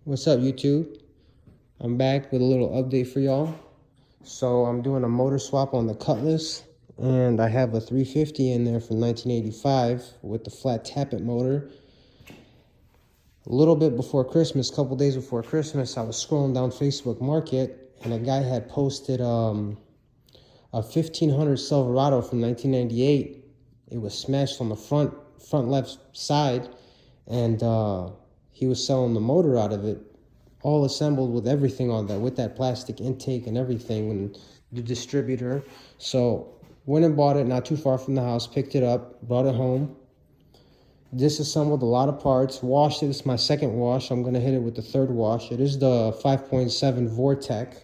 What's up, YouTube? I'm back with a little update for y'all. So I'm doing a motor swap on the Cutlass, and I have a 350 in there from 1985 with the flat tappet motor. A little bit before Christmas, a couple days before Christmas, I was scrolling down Facebook Market, and a guy had posted a 1500 Silverado from 1998. It was smashed on the front left side, and he was selling the motor out of it, all assembled with everything on that, with that plastic intake and everything, and the distributor. So went and bought it not too far from the house, picked it up, brought it home, disassembled a lot of parts, washed it. It's my second wash. I'm going to hit it with the third wash. It is the 5.7 vortec,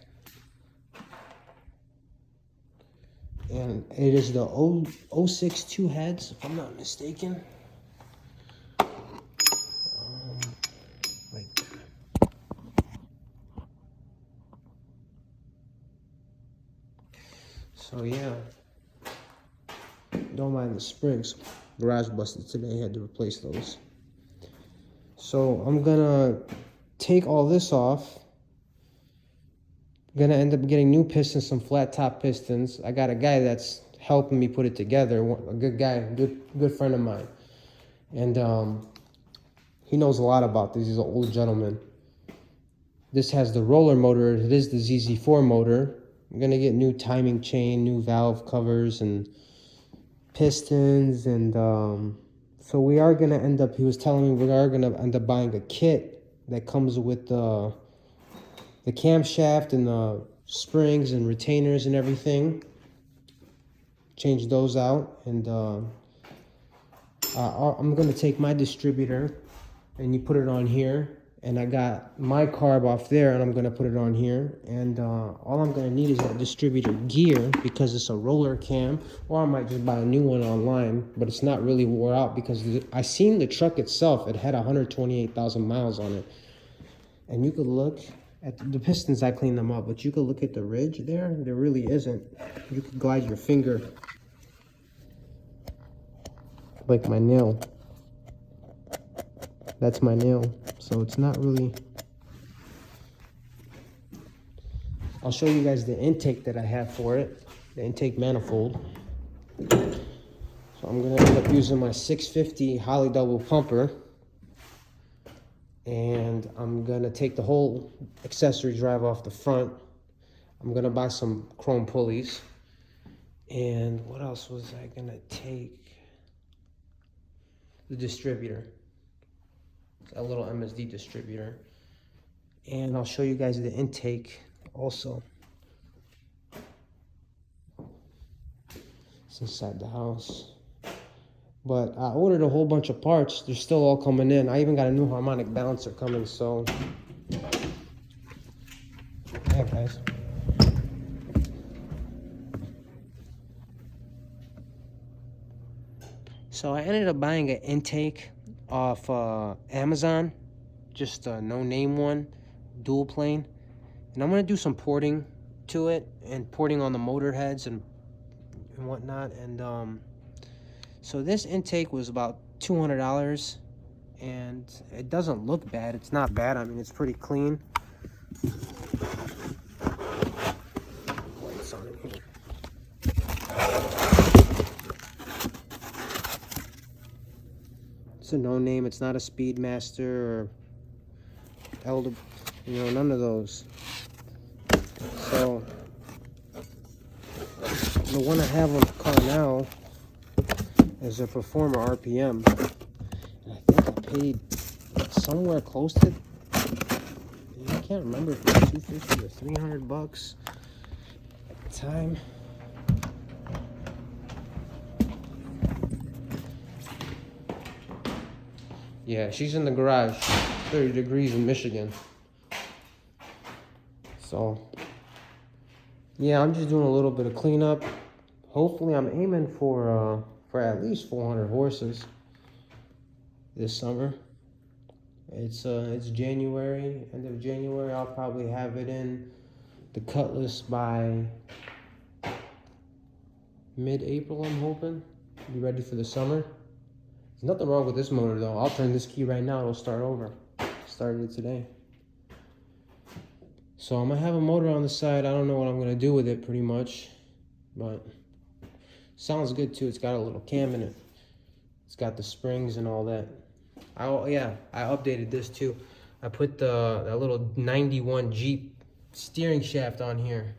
and it is the 006 two heads, if I'm not mistaken. So yeah, don't mind the springs. Garage busted today, had to replace those. So I'm gonna take all this off. Gonna end up getting new pistons, some flat top pistons. I got a guy that's helping me put it together, a good guy, good friend of mine. And he knows a lot about this. He's an old gentleman. This has the roller motor. It is the ZZ4 motor. I'm gonna get new timing chain, new valve covers, and pistons, and so we are gonna end up, he was telling me we are gonna end up buying a kit that comes with the camshaft and the springs and retainers and everything. Change those out, and I'm gonna take my distributor and you put it on here, and I got my carb off there and I'm gonna put it on here, and all I'm gonna need is that distributor gear because it's a roller cam, or I might just buy a new one online, but it's not really wore out because I seen the truck itself. It had 128,000 miles on it, and you could look at the pistons. I cleaned them up, but you could look at the ridge there really isn't. You could glide your finger like my nail. That's my nail, so it's not really. I'll show you guys the intake that I have for it, the intake manifold. So I'm gonna end up using my 650 Holly double pumper, and I'm gonna take the whole accessory drive off the front. I'm gonna buy some chrome pulleys, and what else was I gonna take? The distributor. A little MSD distributor, and I'll show you guys the intake also. It's inside the house, but I ordered a whole bunch of parts. They're still all coming in. I even got a new harmonic balancer coming, so yeah, guys. So I ended up buying an intake off Amazon, just a no-name one, dual plane, and I'm gonna do some porting to it and porting on the motor heads and whatnot. And so this intake was about $200, and it doesn't look bad. It's not bad. I mean, it's pretty clean. Lights on it here. It's a no-name. It's not a Speedmaster or Elder, none of those. So the one I have on the car now is a Performer RPM, and I think I paid somewhere close to, I can't remember if it was $250 or $300 at the time. Yeah, she's in the garage, 30 degrees in Michigan. So, yeah, I'm just doing a little bit of cleanup. Hopefully, I'm aiming for at least 400 horses this summer. It's January, end of January. I'll probably have it in the Cutlass by mid-April, I'm hoping. Be ready for the summer. There's nothing wrong with this motor though. I'll turn this key right now, it'll start over. Started it today. So I'm gonna have a motor on the side. I don't know what I'm gonna do with it pretty much, but sounds good too. It's got a little cam in it. It's got the springs and all that. Yeah, I updated this too. I put that little 91 Jeep steering shaft on here.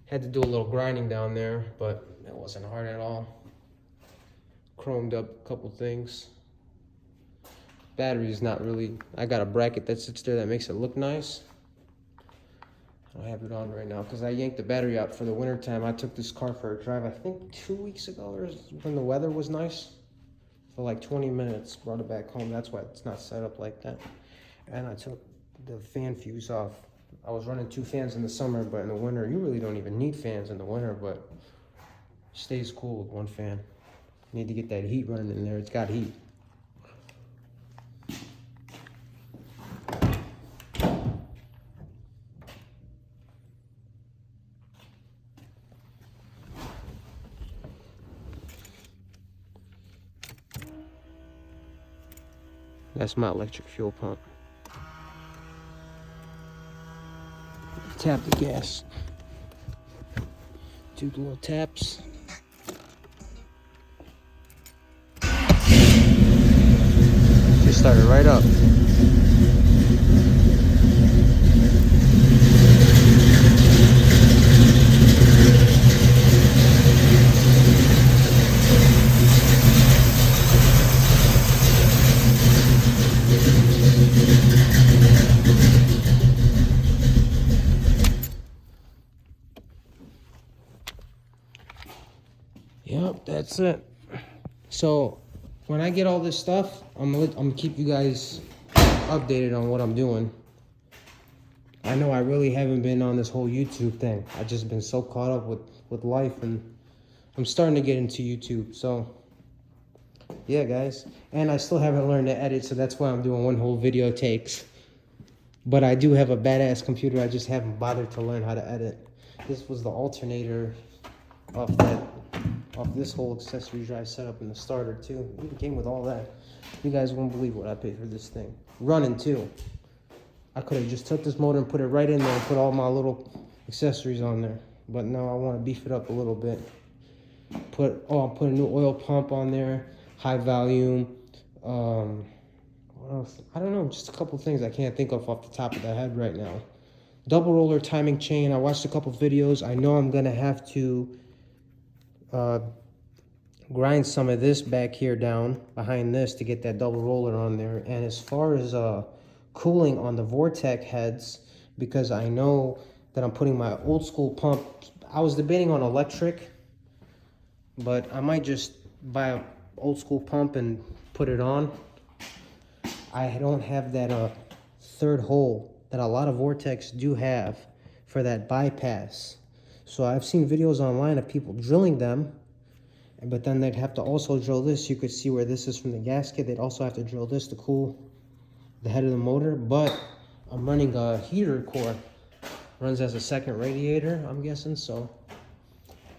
Had to do a little grinding down there, but it wasn't hard at all. Chromed up a couple things. Battery is not really, I got a bracket that sits there that makes it look nice. I don't have it on right now because I yanked the battery out for the winter time. I took this car for a drive, I think 2 weeks ago, or when the weather was nice, for like 20 minutes. Brought it back home. That's why it's not set up like that. And I took the fan fuse off. I was running 2 fans in the summer, but in the winter, you really don't even need fans in the winter, but it stays cool with 1 fan. You need to get that heat running in there. It's got heat. That's my electric fuel pump. Tap the gas. 2 little taps. Just started right up. Yep, that's it. So when I get all this stuff, I'm gonna keep you guys updated on what I'm doing. I know I really haven't been on this whole YouTube thing. I've just been so caught up with life, and I'm starting to get into YouTube. So yeah, guys. And I still haven't learned to edit, so that's why I'm doing 1 whole video takes. But I do have a badass computer. I just haven't bothered to learn how to edit. This was the alternator off this whole accessory drive setup in the starter too. It came with all that. You guys won't believe what I paid for this thing. Running too. I could have just took this motor and put it right in there and put all my little accessories on there. But no, I want to beef it up a little bit. I'll put a new oil pump on there. High volume. What else? I don't know, just a couple things I can't think of off the top of the head right now. Double roller timing chain. I watched a couple videos. I know I'm gonna have to grind some of this back here down behind this to get that double roller on there. And as far as cooling on the vortec heads, because I know that I'm putting my old school pump, I was debating on electric, but I might just buy an old school pump and put it on. I don't have that 3rd hole that a lot of vortecs do have for that bypass. So I've seen videos online of people drilling them, but then they'd have to also drill this. You could see where this is from the gasket. They'd also have to drill this to cool the head of the motor. But I'm running a heater core. Runs as a 2nd radiator, I'm guessing, so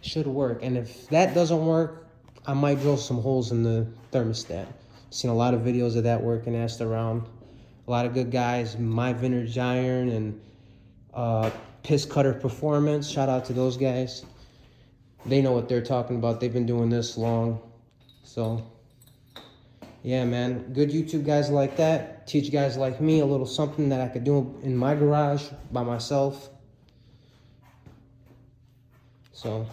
should work. And if that doesn't work, I might drill some holes in the thermostat. Seen a lot of videos of that working, asked around. A lot of good guys, My Vintage Iron and Piss Cutter Performance. Shout out to those guys. They know what they're talking about. They've been doing this long. So yeah, man, good YouTube guys like that teach guys like me a little something that I could do in my garage by myself. So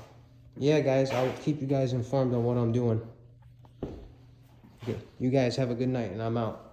yeah, guys, I'll keep you guys informed on what I'm doing. Okay, you guys have a good night, and I'm out.